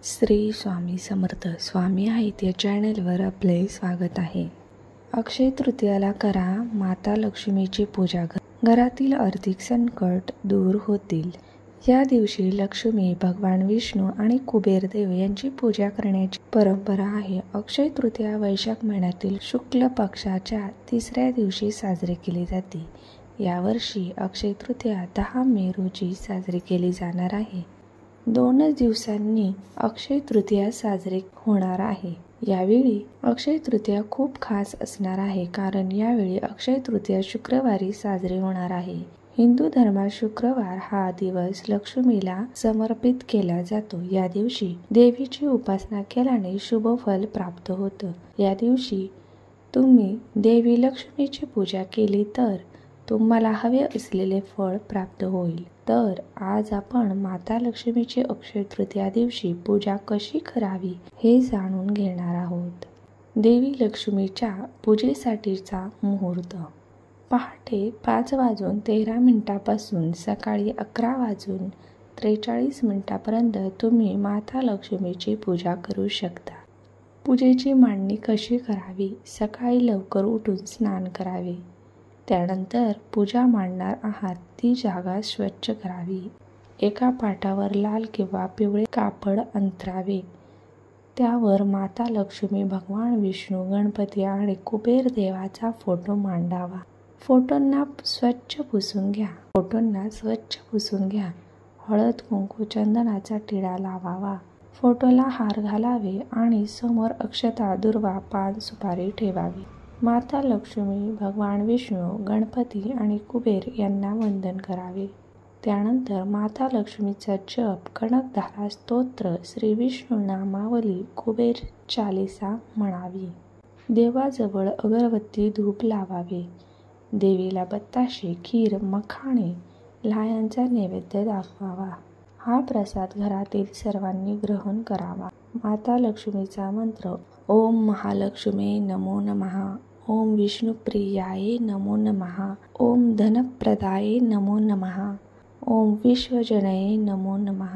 श्री स्वामी समर्थ स्वामी आहेत या चॅनेलवर आपले स्वागत आहे. अक्षय तृतीयाला करा माता लक्ष्मीची पूजा. घरातील आर्थिक संकट दूर होतील. या दिवशी लक्ष्मी, भगवान विष्णू आणि कुबेर देव यांची पूजा करण्याची परंपरा आहे. अक्षय तृतीया वैशाख महिन्यातील शुक्ल पक्षाच्या 3ऱ्या दिवशी साजरी केली जाते. यावर्षी अक्षय तृतीया 10 मे रोजी साजरी केली जाणार आहे. 2 दिवसांनी अक्षय तृतीया साजरी होणार आहे. यावेळी अक्षय तृतीया खूप खास असणार आहे, कारण यावेळी अक्षय तृतीया शुक्रवारी साजरी होणार आहे. हिंदू धर्मात शुक्रवार हा दिवस लक्ष्मीला समर्पित केला जातो. या दिवशी देवीची उपासना केल्याने शुभ फल प्राप्त होतं. या दिवशी तुम्ही देवी लक्ष्मीची पूजा केली तर तुम्हाला हवे असलेले फळ प्राप्त होईल. तर आज आपण माता लक्ष्मीची अक्षय तृतीया दिवशी पूजा कशी करावी हे जाणून घेणार आहोत. देवी लक्ष्मीच्या पूजेसाठीचा मुहूर्त पहाटे 5:13 पासून सकाळी 11:43 पर्यंत तुम्ही माता लक्ष्मीची पूजा करू शकता. पूजेची मांडणी कशी करावी? सकाळी लवकर उठून स्नान करावे. त्यानंतर पूजा मांडणार आहात ती जागा स्वच्छ करावी. एका पाटावर लाल किंवा पिवळे कापड अंथरावे. त्यावर माता लक्ष्मी, भगवान विष्णू, गणपती आणि कुबेर देवाचा फोटो मांडावा. फोटोंना स्वच्छ पुसून घ्या. हळद, कुंकू, चंदनाचा टिळा लावावा. फोटोला हार घालावे आणि समोर अक्षता, दुर्वा, पान, सुपारी ठेवावी. माता लक्ष्मी, भगवान विष्णू, गणपती आणि कुबेर यांना वंदन करावे. त्यानंतर माता लक्ष्मीचा जप, कनकधारा स्तोत्र, श्री विष्णू नामावली, कुबेर चालीसा म्हणावी. देवाजवळ अगरबत्ती, धूप लावावे. देवीला बत्ताशे, खीर, मखाणे, लाह्यांचा नैवेद्य दाखवावा. हा प्रसाद घरातील सर्वांनी ग्रहण करावा. माता लक्ष्मीचा मंत्र: ओम महालक्ष्मी नमो नमः. ओम विष्णुप्रियाये नमो नमः. ओम धनप्रदाये नमो नमः. ओम विश्वजनये नमो नमः.